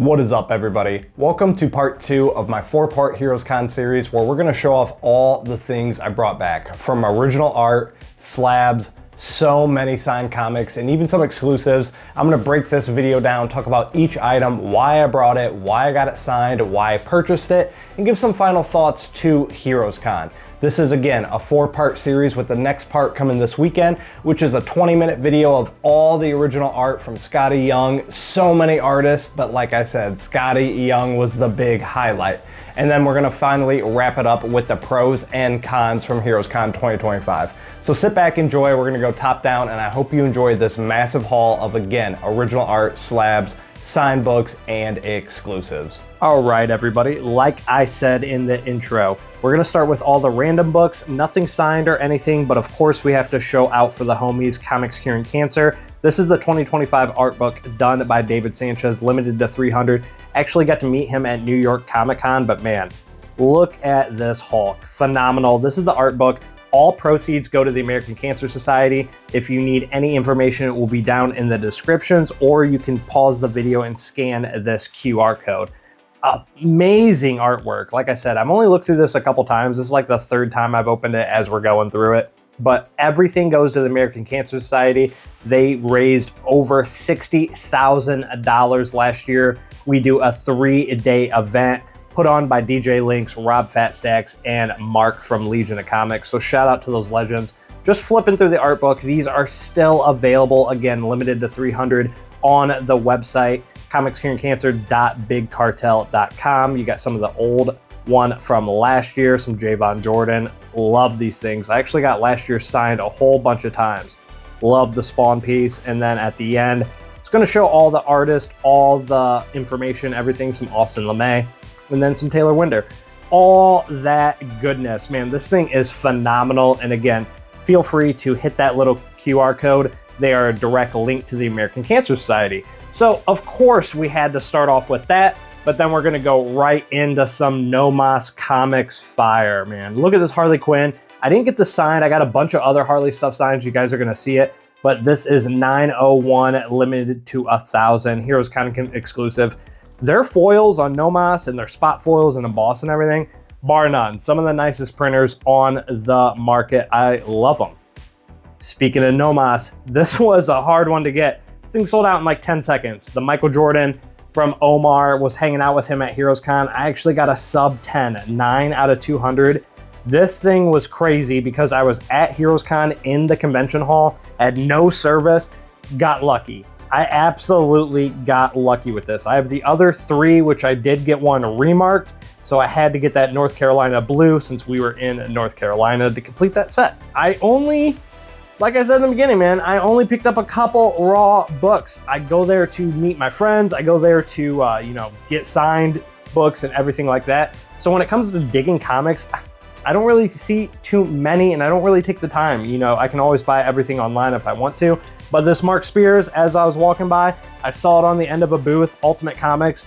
What is up, everybody? Welcome to part 2 of my 4-part Heroescon series, where we're going to show off all the things I brought back, from original art, slabs, so many signed comics, and even some exclusives. I'm going to break this video down, talk about each item, why I brought it, why I got it signed, why I purchased it, and give some final thoughts to Heroescon. This is, again, a 4-part series with the next part coming this weekend, which is a 20-minute video of all the original art from Skottie Young. So many artists, but like I said, Skottie Young was the big highlight. And then we're gonna finally wrap it up with the pros and cons from Heroescon 2025. So sit back, enjoy. We're gonna go top down, and I hope you enjoy this massive haul of, again, original art, slabs, signed books, and exclusives. All right, everybody, like I said in the intro, we're gonna start with all the random books, nothing signed or anything, but of course we have to show out for the homies, Comics Curing Cancer. This is the 2025 art book done by David Sanchez, limited to 300. Actually got to meet him at New York Comic Con, but man, look at this Hulk, phenomenal. This is the art book. All proceeds go to the American Cancer Society. If you need any information, it will be down in the descriptions, or you can pause the video and scan this QR code. Amazing artwork. Like I said, I've only looked through this a couple times. This is like the 3rd time I've opened it as we're going through it. But everything goes to the American Cancer Society. They raised over $60,000 last year. We do a 3-day event put on by DJ Links, Rob Fatstacks, and Mark from Legion of Comics. So shout out to those legends. Just flipping through the art book, these are still available, again, limited to 300 on the website, comicscuringcancer.bigcartel.com. You got some of the old one from last year, some Javon Jordan. Love these things. I actually got last year signed a whole bunch of times. Love the Spawn piece. And then at the end, it's going to show all the artists, all the information, everything, some Austin LeMay, and then some Taylor Winder. All that goodness, man. This thing is phenomenal. And again, feel free to hit that little QR code. They are a direct link to the American Cancer Society. So of course we had to start off with that, but then we're gonna go right into some No Mas Comics fire, man. Look at this Harley Quinn. I didn't get this signed. I got a bunch of other Harley stuff signed. You guys are gonna see it, but this is 901 limited to 1,000. Heroescon exclusive. Their foils on No Mas and their spot foils and emboss and everything, bar none. Some of the nicest printers on the market. I love them. Speaking of No Mas, this was a hard one to get. This thing sold out in like 10 seconds. The Michael Jordan from Omar, was hanging out with him at Heroescon. I actually got a sub 10, 9 out of 200. This thing was crazy because I was at Heroescon in the convention hall, had no service, got lucky. I absolutely got lucky with this. I have the other 3, which I did get one remarked, so I had to get that North Carolina blue since we were in North Carolina to complete that set. Like I said in the beginning, man, I only picked up a couple raw books. I go there to meet my friends. I go there to, get signed books and everything like that. So when it comes to digging comics, I don't really see too many, and I don't really take the time. I can always buy everything online if I want to. But this Mark Spears, as I was walking by, I saw it on the end of a booth, Ultimate Comics.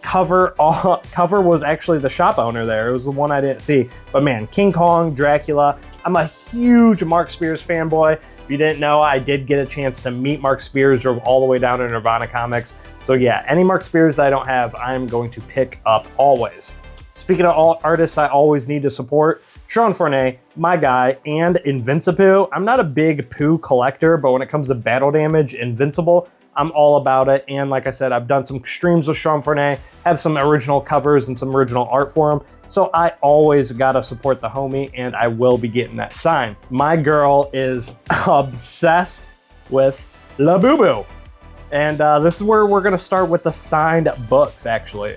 Cover was actually the shop owner there. It was the one I didn't see. But man, King Kong, Dracula. I'm a huge Mark Spears fanboy. If you didn't know, I did get a chance to meet Mark Spears, drove all the way down to Nirvana Comics. So yeah, any Mark Spears that I don't have, I'm going to pick up always. Speaking of all artists I always need to support, Sean Fournier, my guy, and Invincible. I'm not a big Pooh collector, but when it comes to battle damage, Invincible, I'm all about it. And like I said, I've done some streams with Sean Fournier, have some original covers and some original art for him. So I always gotta support the homie, and I will be getting that signed. My girl is obsessed with Labubu. And this is where we're gonna start with the signed books, actually.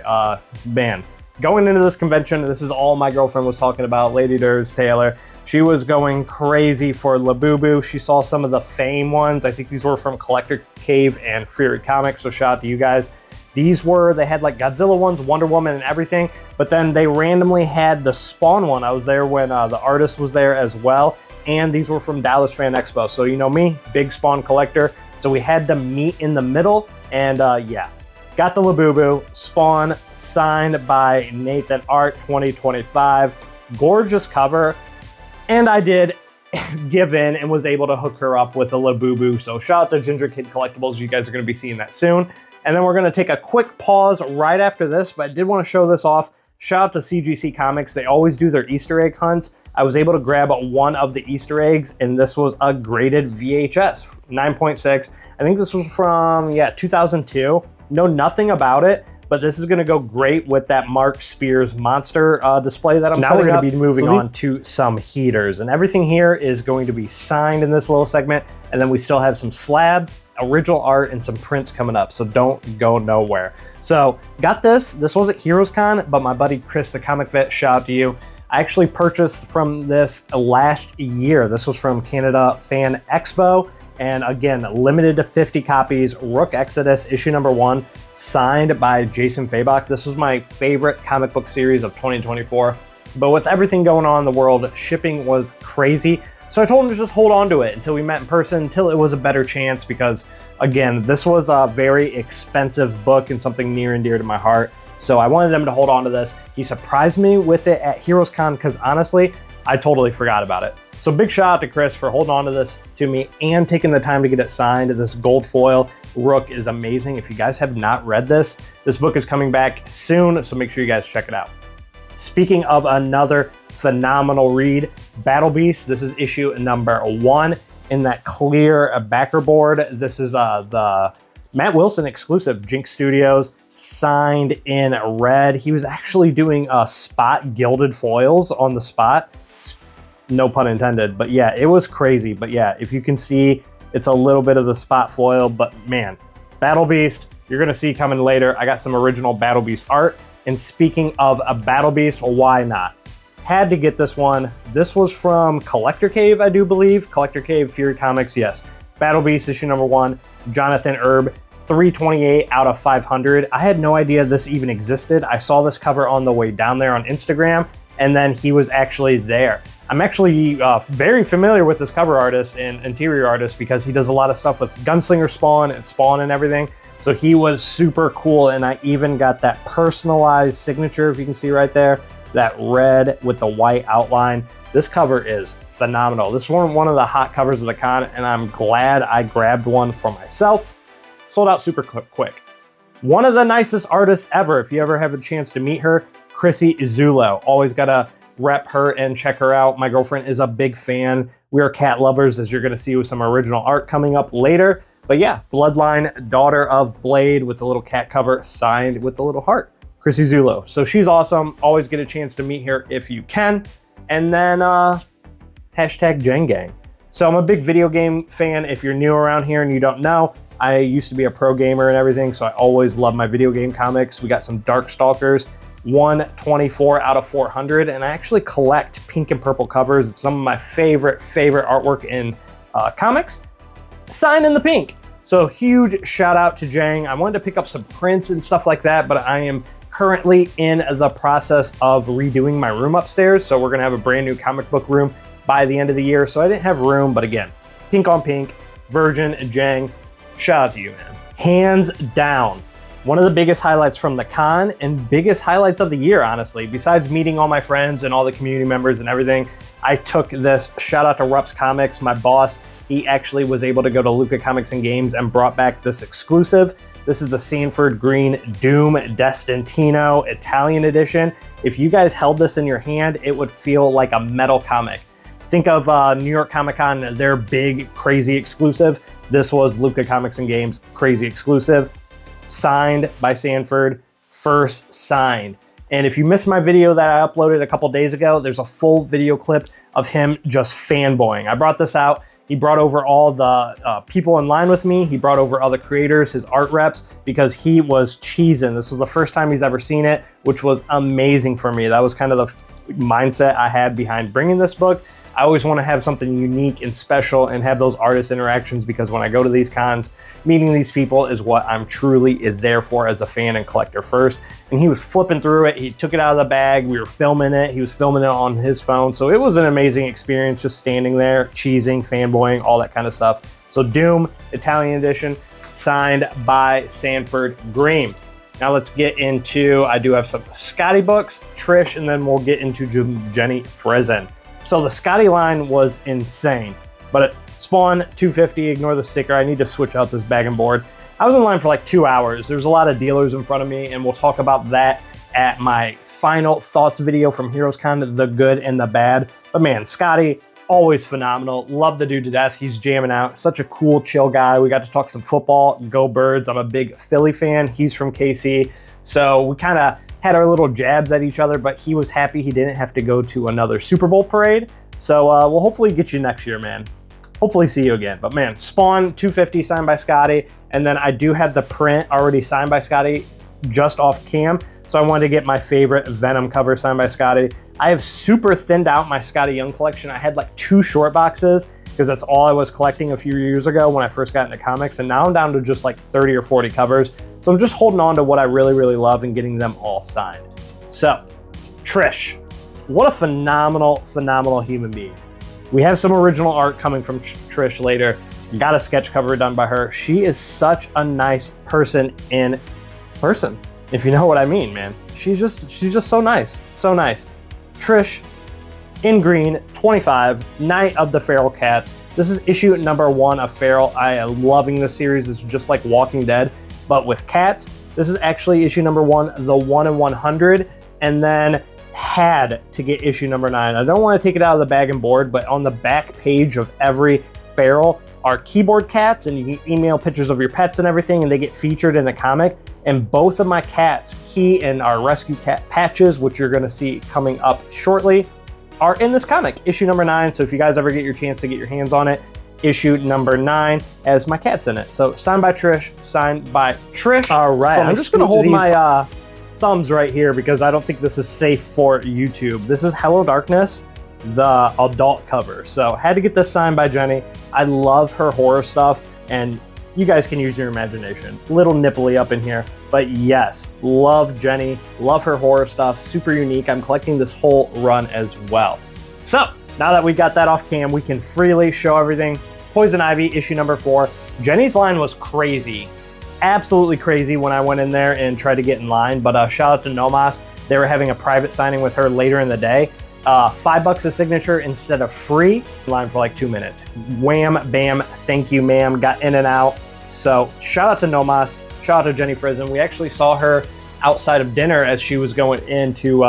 Man, going into this convention, this is all my girlfriend was talking about, Lady Derz, Taylor. She was going crazy for Labubu. She saw some of the Fame ones. I think these were from Collector Cave and Fury Comics, so shout out to you guys. They had like Godzilla ones, Wonder Woman and everything, but then they randomly had the Spawn one. I was there when the artist was there as well, and these were from Dallas Fan Expo. So you know me, big Spawn collector, so we had to meet in the middle, and yeah. Got the Labubu, Spawn, signed by Nathan Art 2025. Gorgeous cover. And I did give in and was able to hook her up with a Labubu. So shout out to Ginger Kid Collectibles. You guys are going to be seeing that soon. And then we're gonna take a quick pause right after this, but I did wanna show this off. Shout out to CGC Comics. They always do their Easter egg hunts. I was able to grab one of the Easter eggs, and this was a graded VHS, 9.6. I think this was from, 2002. Know nothing about it, but this is gonna go great with that Mark Spears monster display that I'm setting up. Now we're gonna be moving on to some heaters, and everything here is going to be signed in this little segment, and then we still have some slabs, original art, and some prints coming up, so don't go nowhere. So got this wasn't Heroescon, but my buddy Chris, the comic vet, shout out to you. I actually purchased from this last year. This was from Canada Fan Expo, and again, limited to 50 copies, Rook Exodus, issue number 1, signed by Jason Fabok. This was my favorite comic book series of 2024, but with everything going on in the world, shipping was crazy. So I told him to just hold on to it until we met in person, until it was a better chance, because again, this was a very expensive book and something near and dear to my heart. So I wanted him to hold on to this. He surprised me with it at Heroescon because honestly, I totally forgot about it. So big shout out to Chris for holding on to this to me and taking the time to get it signed. This gold foil Rook is amazing. If you guys have not read this book is coming back soon, so make sure you guys check it out. Speaking of another phenomenal read, Battle Beast. This is issue number 1 in that clear backer board. This is the Matt Wilson exclusive, Jinx Studios, signed in red. He was actually doing spot gilded foils on the spot. No pun intended, but yeah, it was crazy. But yeah, if you can see, it's a little bit of the spot foil, but man, Battle Beast, you're gonna see coming later. I got some original Battle Beast art. And speaking of a Battle Beast, why not? Had to get this one. This was from Collector Cave, I do believe. Collector Cave, Fury Comics, yes. Battle Beast, issue number 1, Jonathan Erb, 328 out of 500. I had no idea this even existed. I saw this cover on the way down there on Instagram, and then he was actually there. I'm actually very familiar with this cover artist and interior artist because he does a lot of stuff with Gunslinger Spawn and everything. So he was super cool, and I even got that personalized signature, if you can see right there, that red with the white outline. This cover is phenomenal. This one of the hot covers of the con, and I'm glad I grabbed one for myself. Sold out super quick. One of the nicest artists ever, if you ever have a chance to meet her, Chrissy Zulo. Always gotta rep her and check her out. My girlfriend is a big fan. We are cat lovers, as you're gonna see with some original art coming up later. But yeah, Bloodline, daughter of Blade, with the little cat cover, signed with the little heart. Chrissy Zulo. So she's awesome. Always get a chance to meet her if you can. And then hashtag Jen Gang. So I'm a big video game fan. If you're new around here and you don't know, I used to be a pro gamer and everything, so I always love my video game comics. We got some Darkstalkers, 124 out of 400, and I actually collect pink and purple covers. It's some of my favorite artwork in comics, signed in the pink. So huge shout out to Jang. I wanted to pick up some prints and stuff like that, but I am currently in the process of redoing my room upstairs. So we're gonna have a brand new comic book room by the end of the year. So I didn't have room, but again, pink on pink, Virgin and Jang, shout out to you, man. Hands down, one of the biggest highlights from the con and biggest highlights of the year, honestly. Besides meeting all my friends and all the community members and everything, I took this. Shout out to Rups Comics, my boss. He actually was able to go to Luca Comics and Games and brought back this exclusive. This is the Sanford Green Doom Destintino Italian edition. If you guys held this in your hand, it would feel like a metal comic. Think of New York Comic Con, their big, crazy exclusive. This was Luca Comics and Games, crazy exclusive. Signed by Sanford, first signed. And if you missed my video that I uploaded a couple days ago, there's a full video clip of him just fanboying. I brought this out. He brought over all the people in line with me. He brought over other creators, his art reps, because he was cheesing. This was the first time he's ever seen it, which was amazing for me. That was kind of the mindset I had behind bringing this book. I always want to have something unique and special and have those artist interactions, because when I go to these cons, meeting these people is what I'm truly there for as a fan and collector first. And he was flipping through it. He took it out of the bag. We were filming it. He was filming it on his phone. So it was an amazing experience just standing there, cheesing, fanboying, all that kind of stuff. So Doom, Italian edition, signed by Sanford Green. Now let's get into, I do have some Skottie books, Trish, and then we'll get into Jenny Frison. So the Skottie line was insane, but Spawn 250, ignore the sticker. I need to switch out this bag and board. I was in line for like 2 hours. There's a lot of dealers in front of me, and we'll talk about that at my final thoughts video from Heroescon, the good and the bad. But man, Skottie, always phenomenal. Love the dude to death. He's jamming out. Such a cool, chill guy. We got to talk some football. Go Birds. I'm a big Philly fan. He's from KC. So we kind of had our little jabs at each other, but he was happy he didn't have to go to another Super Bowl parade. So we'll hopefully get you next year, man. Hopefully see you again. But man, Spawn 250 signed by Skottie. And then I do have the print already signed by Skottie just off cam. So I wanted to get my favorite Venom cover signed by Skottie. I have super thinned out my Skottie Young collection. I had like 2 short boxes because that's all I was collecting a few years ago when I first got into comics. And now I'm down to just like 30 or 40 covers. So I'm just holding on to what I really, really love and getting them all signed. So Trish, what a phenomenal, phenomenal human being. We have some original art coming from Trish later. Got a sketch cover done by her. She is such a nice person in person, if you know what I mean, man. She's just so nice, so nice. Trish, in green, 25, Night of the Feral Cats. This is issue number 1 of Feral. I am loving this series. It's just like Walking Dead, but with cats. This is actually issue number 1, the 1 in 100, and then had to get issue number 9. I don't want to take it out of the bag and board, but on the back page of every Feral are keyboard cats, and you can email pictures of your pets and everything, and they get featured in the comic. And both of my cats, Key and our rescue cat Patches, which you're going to see coming up shortly, are in this comic, issue number 9. So if you guys ever get your chance to get your hands on it, issue number 9 has my cats in it. So signed by Trish, signed by Trish. All right, so I'm just going to hold my thumbs right here because I don't think this is safe for YouTube. This is Hello Darkness, the adult cover. So had to get this signed by Jenny. I love her horror stuff, and you guys can use your imagination. Little nipply up in here, but yes, love Jenny, love her horror stuff, super unique. I'm collecting this whole run as well. So now that we got that off cam, we can freely show everything. Poison Ivy, issue number 4. Jenny's line was crazy, absolutely crazy when I went in there and tried to get in line, but shout out to Nomas. They were having a private signing with her later in the day. $5 a signature instead of free. Line for like 2 minutes. Wham, bam, thank you, ma'am. Got in and out. So shout out to Nomas. Shout out to Jenny Frison. We actually saw her outside of dinner as she was going into,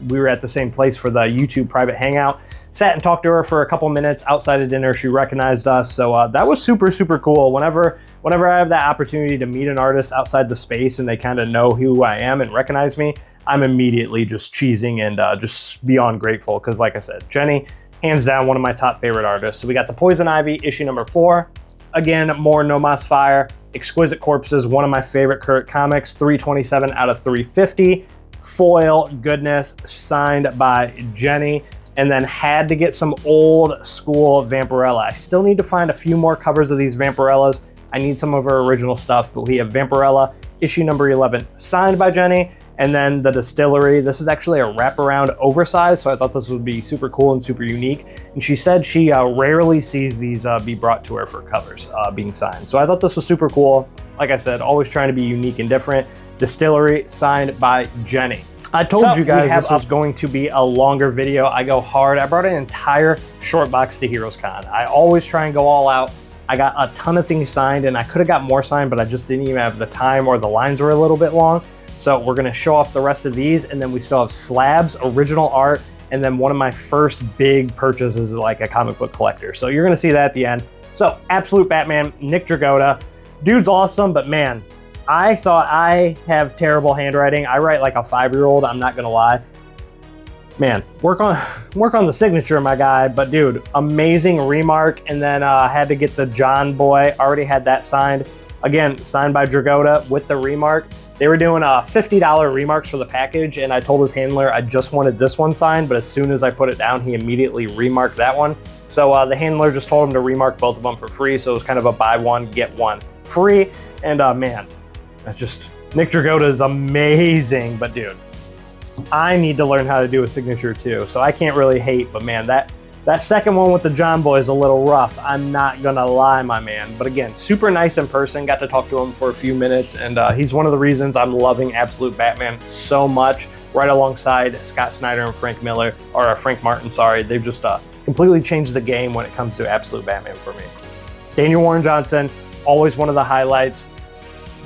we were at the same place for the YouTube private hangout. Sat and talked to her for a couple minutes outside of dinner. She recognized us. So that was super, super cool. Whenever I have that opportunity to meet an artist outside the space and they kind of know who I am and recognize me, I'm immediately just cheesing and just beyond grateful because, like I said, Jenny, hands down, one of my top favorite artists. So we got the Poison Ivy, issue number 4. Again, more Nomas Fire. Exquisite Corpses, one of my favorite current comics, 327 out of 350. Foil goodness, signed by Jenny. And then had to get some old school Vampirella. I still need to find a few more covers of these Vampirellas. I need some of her original stuff, but we have Vampirella, issue number 11, signed by Jenny. And then the Distillery, this is actually a wraparound oversized, so I thought this would be super cool and super unique. And she said she rarely sees these be brought to her for covers being signed. So I thought this was super cool. Like I said, always trying to be unique and different. Distillery, signed by Jenny. I told you guys this was going to be a longer video. I go hard. I brought an entire short box to Heroescon. I always try and go all out. I got a ton of things signed, and I could have got more signed, but I just didn't even have the time, or the lines were a little bit long. So we're gonna show off the rest of these, and then we still have Slabs, original art, and then one of my first big purchases like a comic book collector. So you're gonna see that at the end. So Absolute Batman, Nick Dragotta. Dude's awesome, but man, I thought I have terrible handwriting. I write like a 5-year-old, I'm not gonna lie. Man, work on the signature, my guy. But dude, amazing remark. And then had to get the John Boy, already had that signed. Again, signed by Dragotta with the remark. They were doing $50 remarks for the package, and I told his handler I just wanted this one signed, but as soon as I put it down, he immediately remarked that one. So the handler just told him to remark both of them for free, so it was kind of a buy one, get one free. And man, that's just, Nick Dragotta is amazing, but dude, I need to learn how to do a signature too, so I can't really hate, but man, that second one with the John Boy is a little rough. I'm not gonna lie, my man. But again, super nice in person. Got to talk to him for a few minutes, and he's one of the reasons I'm loving Absolute Batman so much, right alongside Scott Snyder and Frank Martin, sorry. They've just completely changed the game when it comes to Absolute Batman for me. Daniel Warren Johnson, always one of the highlights.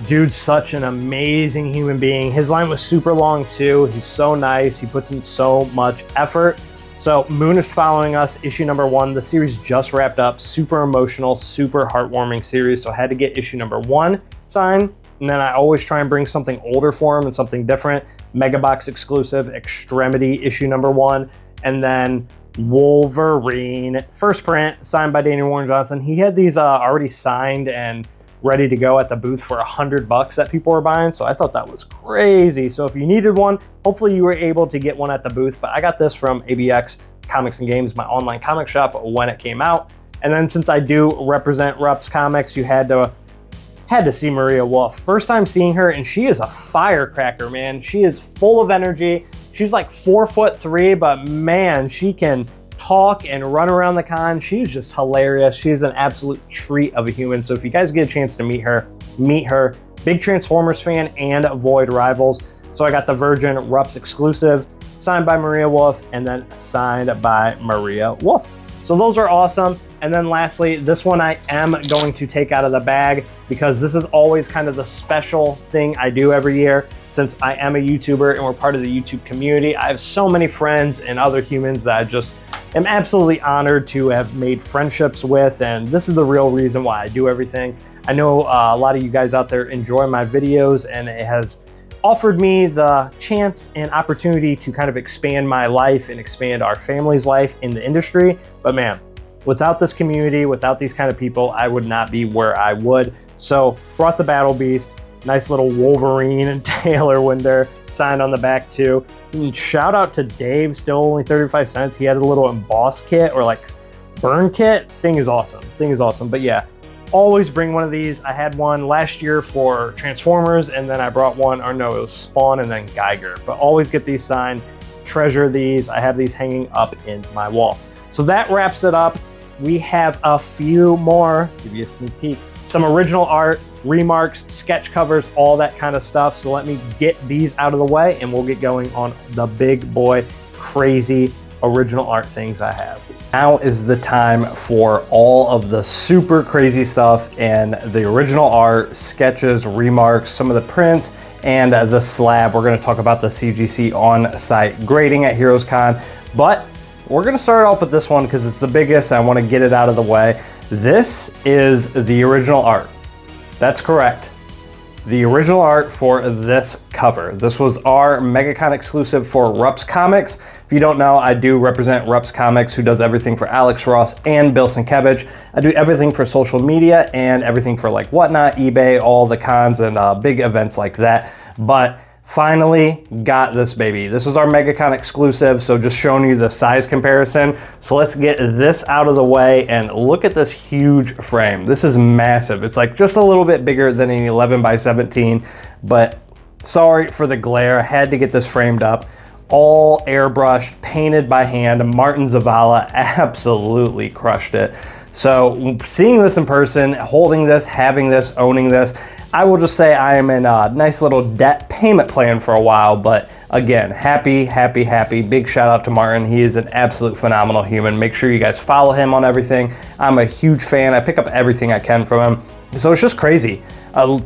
Dude's such an amazing human being. His line was super long too. He's so nice. He puts in so much effort. So Moon is following us, issue number 1. The series just wrapped up. Super emotional, super heartwarming series. So I had to get issue number 1 signed. And then I always try and bring something older for him and something different. Mega Box exclusive, Extremity, issue number 1. And then Wolverine, first print, signed by Daniel Warren Johnson. He had these already signed and ready to go at the booth for $100 that people were buying. So I thought that was crazy. So if you needed one, hopefully you were able to get one at the booth. But I got this from ABX Comics and Games, my online comic shop, when it came out. And then since I do represent Rups Comics, you had to see Maria Wolf. First time seeing her, and she is a firecracker, man. She is full of energy. She's like 4'3", but man, she can talk and run around the con. She's just hilarious. She's an absolute treat of a human. So if you guys get a chance to meet her, meet her. Big Transformers fan and Void Rivals. So I got the Virgin Rups exclusive, signed by Maria Wolf, and then signed by Maria Wolf. So those are awesome. And then lastly, this one I am going to take out of the bag because this is always kind of the special thing I do every year. Since I am a YouTuber and we're part of the YouTube community, I have so many friends and other humans that I just am absolutely honored to have made friendships with. And this is the real reason why I do everything. I know a lot of you guys out there enjoy my videos, and it has offered me the chance and opportunity to kind of expand my life and expand our family's life in the industry. But man, without this community, without these kind of people, I would not be where I would. So brought the Battle Beast, nice little Wolverine and Taylor Winder signed on the back too. And shout out to Dave, still only 35 cents. He had a little emboss kit or like burn kit. Thing is awesome, thing is awesome. But yeah, always bring one of these. I had one last year for Transformers, and then I brought one, or no, it was Spawn and then Geiger. But always get these signed, treasure these. I have these hanging up in my wall. So that wraps it up. We have a few more, give you a sneak peek. Some original art, remarks, sketch covers, all that kind of stuff. So let me get these out of the way and we'll get going on the big boy, crazy original art things I have. Now is the time for all of the super crazy stuff and the original art, sketches, remarks, some of the prints, and the slab. We're gonna talk about the CGC on-site grading at Heroescon, but we're gonna start off with this one because it's the biggest. I wanna get it out of the way. This is the original art. That's correct. The original art for this cover. This was our MegaCon exclusive for Rups Comics. If you don't know, I do represent Rups Comics, who does everything for Alex Ross and Bill Sienkiewicz. I do everything for social media and everything for like Whatnot, eBay, all the cons and big events like that. But finally got this baby. This was our MegaCon exclusive, so just showing you the size comparison. So let's get this out of the way and look at this huge frame. This is massive. It's like just a little bit bigger than an 11 by 17, but sorry for the glare. I had to get this framed up. All airbrushed, painted by hand. Martin Zavala absolutely crushed it. So seeing this in person, holding this, having this, owning this, I will just say I am in a nice little debt payment plan for a while, but again, happy, happy, happy. Big shout out to Martin. He is an absolute phenomenal human. Make sure you guys follow him on everything. I'm a huge fan. I pick up everything I can from him. So it's just crazy.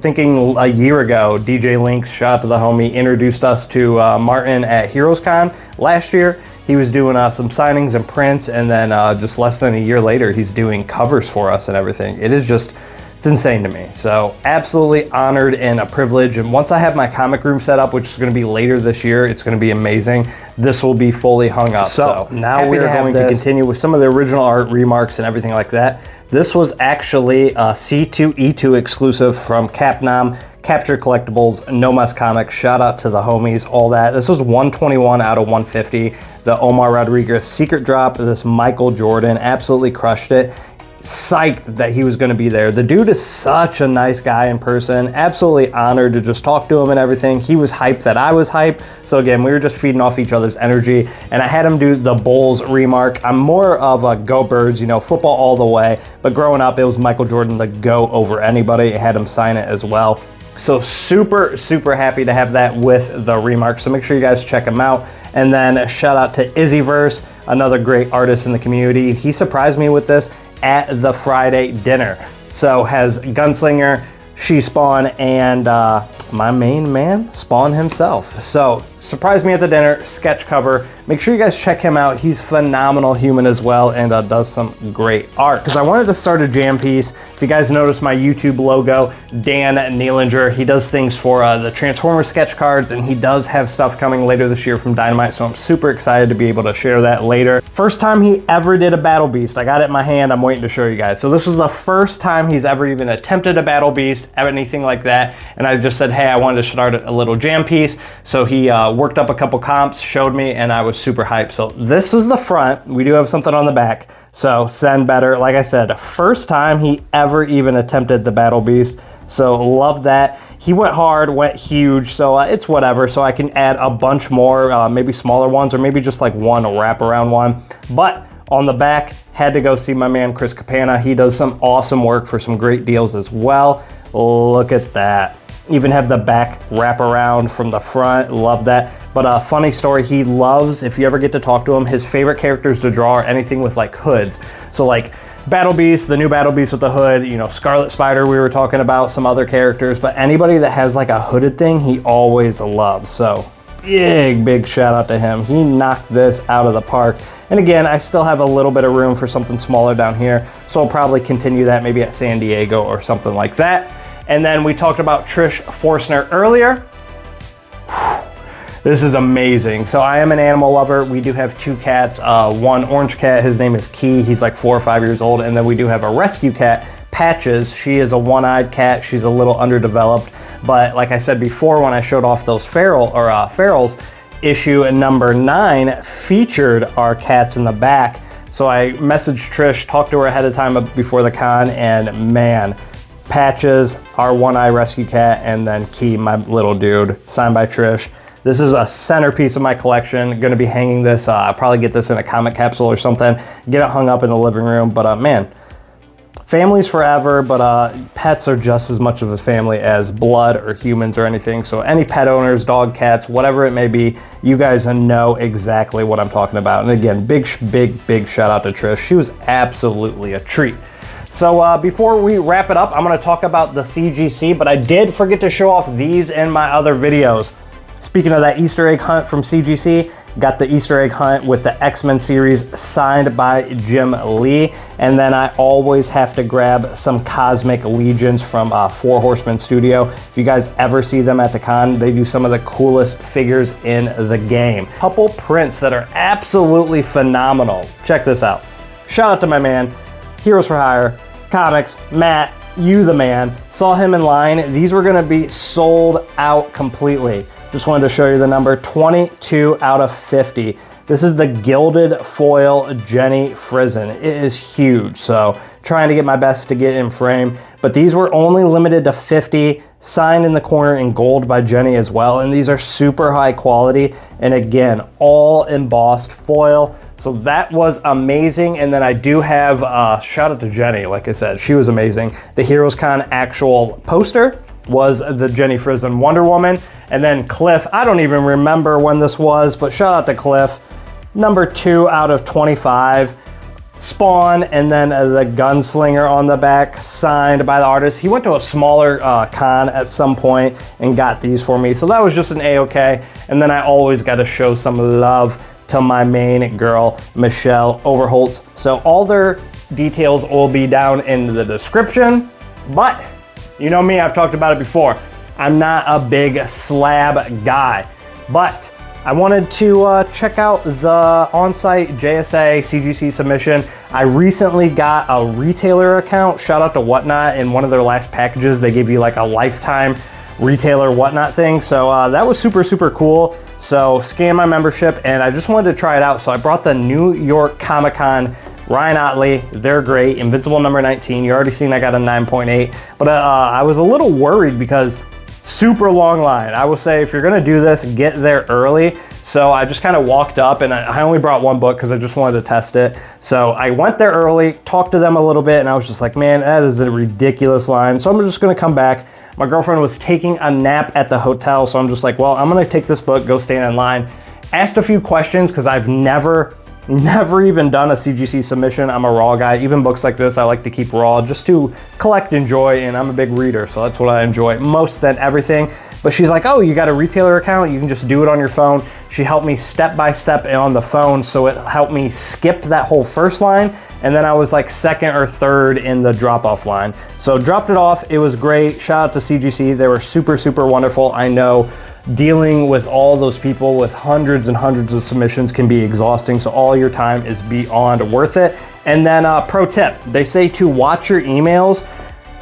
Thinking a year ago, DJ Links, shout out to the homie, introduced us to Martin at Heroescon last year. He was doing some signings and prints, and then just less than a year later, he's doing covers for us and everything. It is just, it's insane to me. So absolutely honored and a privilege. And once I have my comic room set up, which is going to be later this year, it's going to be amazing. This will be fully hung up. So now we're going to continue with some of the original art, remarks, and everything like that. This was actually a C2E2 exclusive from Capcom, Capture Collectibles, No Mess Comics. Shout out to the homies, all that. This was 121 out of 150. The Omar Rodriguez secret drop, this Michael Jordan, absolutely crushed it. Psyched that he was going to be there. The dude is such a nice guy in person. Absolutely honored to just talk to him and everything. He was hyped that I was hyped. So again, we were just feeding off each other's energy. And I had him do the Bulls remark. I'm more of a go Birds, you know, football all the way. But growing up, it was Michael Jordan the go over anybody. I had him sign it as well. So super, super happy to have that with the remark. So make sure you guys check him out. And then shout out to Izzyverse, another great artist in the community. He surprised me with this at the Friday dinner. So has Gunslinger, she Spawn, and my main man, Spawn himself. So, surprised me at the dinner, sketch cover. Make sure you guys check him out. He's phenomenal human as well, and does some great art. Because I wanted to start a jam piece. If you guys notice my YouTube logo, Dan Nealinger, he does things for the Transformers sketch cards, and he does have stuff coming later this year from Dynamite, so I'm super excited to be able to share that later. First time he ever did a Battle Beast. I got it in my hand, I'm waiting to show you guys. So this was the first time he's ever even attempted a Battle Beast, anything like that, and I just said, hey, I wanted to start a little jam piece. So he worked up a couple comps, showed me, and I was super hyped. So this is the front. We do have something on the back. So send better. Like I said, first time he ever even attempted the Battle Beast. So love that. He went hard, went huge, so it's whatever. So I can add a bunch more, maybe smaller ones, or maybe just like one, a wraparound one. But on the back, had to go see my man Chris Capana. He does some awesome work for some great deals as well. Look at that. Even have the back wraparound from the front, love that. But a funny story, he loves, if you ever get to talk to him, his favorite characters to draw are anything with like hoods. So like Battle Beast, the new Battle Beast with the hood, you know, Scarlet Spider, we were talking about, some other characters, but anybody that has like a hooded thing, he always loves. So big shout out to him. He knocked this out of the park. And again, I still have a little bit of room for something smaller down here, so I'll probably continue that maybe at San Diego or something like that. And then we talked about Trish Forstner earlier. This is amazing. So I am an animal lover. We do have two cats, one orange cat, his name is Key. He's like 4 or 5 years old. And then we do have a rescue cat, Patches. She is a one-eyed cat. She's a little underdeveloped. But like I said before, when I showed off those ferals, issue number 9 featured our cats in the back. So I messaged Trish, talked to her ahead of time before the con, and man, Patches, our one-eye rescue cat, and then Key, my little dude, signed by Trish. This is a centerpiece of my collection. Gonna be hanging this, I'll probably get this in a comic capsule or something, get it hung up in the living room. But man, family's forever, but pets are just as much of a family as blood or humans or anything. So any pet owners, dog, cats, whatever it may be, you guys know exactly what I'm talking about. And again, big shout out to Trish. She was absolutely a treat. So before we wrap it up, I'm gonna talk about the CGC, but I did forget to show off these in my other videos. Speaking of that Easter egg hunt from CGC, got the Easter egg hunt with the X-Men series signed by Jim Lee. And then I always have to grab some Cosmic Legions from Four Horsemen Studio. If you guys ever see them at the con, they do some of the coolest figures in the game. Couple prints that are absolutely phenomenal. Check this out. Shout out to my man, Heroes for Hire, Comics, Matt, you the man. Saw him in line. These were gonna be sold out completely. Just wanted to show you the number, 22 out of 50. This is the gilded foil Jenny Frison. It is huge, so trying to get my best to get in frame. But these were only limited to 50, signed in the corner in gold by Jenny as well. And these are super high quality. And again, all embossed foil. So that was amazing. And then I do have, shout out to Jenny, like I said, she was amazing. The Heroescon actual poster was the Jenny Frison Wonder Woman. And then Cliff, I don't even remember when this was, but shout out to Cliff. Number 2 out of 25. Spawn, and then the Gunslinger on the back, signed by the artist. He went to a smaller con at some point and got these for me. So that was just an A-okay. And then I always got to show some love to my main girl, Michelle Overholt. So all their details will be down in the description. But you know me, I've talked about it before. I'm not a big slab guy, but I wanted to check out the on-site JSA CGC submission. I recently got a retailer account, shout out to Whatnot. In one of their last packages, they give you like a lifetime retailer Whatnot thing. So that was super cool. So scan my membership, and I just wanted to try it out. So I brought the New York Comic Con Ryan Otley, they're great. Invincible number 19, you already seen I got a 9.8. But I was a little worried because super long line. I will say if you're gonna do this, get there early. So I just kind of walked up, and I only brought one book because I just wanted to test it. So I went there early, talked to them a little bit, and I was just like, man, that is a ridiculous line. So I'm just gonna come back. My girlfriend was taking a nap at the hotel, so I'm just like, well, I'm gonna take this book, go stand in line. Asked a few questions because I've never Never even done a CGC submission. I'm a raw guy. Even books like this, I like to keep raw just to collect enjoy, and I'm a big reader, so that's what I enjoy most than everything. But she's like, oh, you got a retailer account? You can just do it on your phone. She helped me step by step on the phone, so it helped me skip that whole first line, and then I was like second or third in the drop-off line. So dropped it off, it was great. Shout out to CGC, they were super, super wonderful. I know dealing with all those people with hundreds and hundreds of submissions can be exhausting, so all your time is beyond worth it. And then pro tip, they say to watch your emails.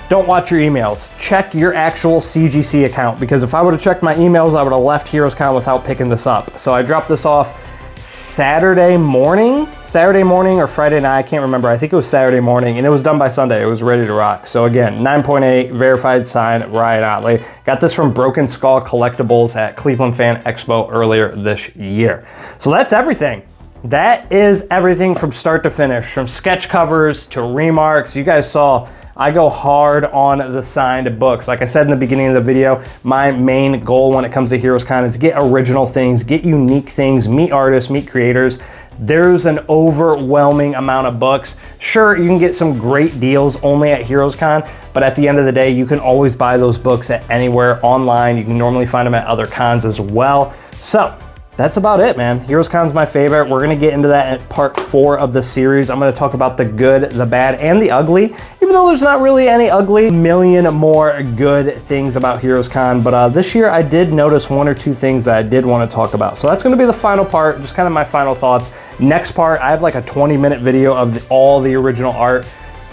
Don't watch your emails. Check your actual CGC account, because if I would have checked my emails, I would have left Heroescon without picking this up. So I dropped this off Saturday morning or Friday night, I can't remember. I think it was Saturday morning, and it was done by Sunday. It was ready to rock. So again, 9.8 verified signed Ryan Otley. Got this from Broken Skull Collectibles at Cleveland Fan Expo earlier this year. So that's everything. That is everything from start to finish, from sketch covers to remarks. You guys saw I go hard on the signed books. Like I said in the beginning of the video, my main goal when it comes to Heroescon is get original things, get unique things, meet artists, meet creators. There's an overwhelming amount of books. Sure, you can get some great deals only at Heroescon, but at the end of the day, you can always buy those books at anywhere online. You can normally find them at other cons as well. So that's about it, man. Heroescon's my favorite. We're gonna get into that in part 4 of the series. I'm gonna talk about the good, the bad, and the ugly, even though there's not really any ugly. A million more good things about Heroescon, but this year I did notice 1 or 2 things that I did wanna talk about. So that's gonna be the final part, just kind of my final thoughts. Next part, I have like a 20-minute video of all the original art.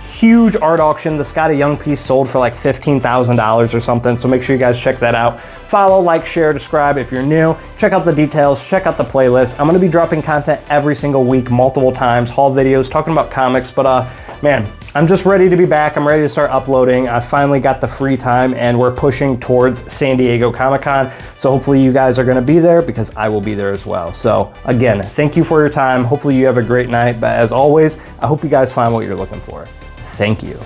Huge art auction. The Skottie Young piece sold for like $15,000 or something, so make sure you guys check that out. Follow, like, share, subscribe if you're new. Check out the details, check out the playlist. I'm gonna be dropping content every single week, multiple times, haul videos, talking about comics, but man, I'm just ready to be back. I'm ready to start uploading. I finally got the free time, and we're pushing towards San Diego Comic-Con, so hopefully you guys are gonna be there, because I will be there as well. So again, thank you for your time. Hopefully you have a great night, but as always, I hope you guys find what you're looking for. Thank you.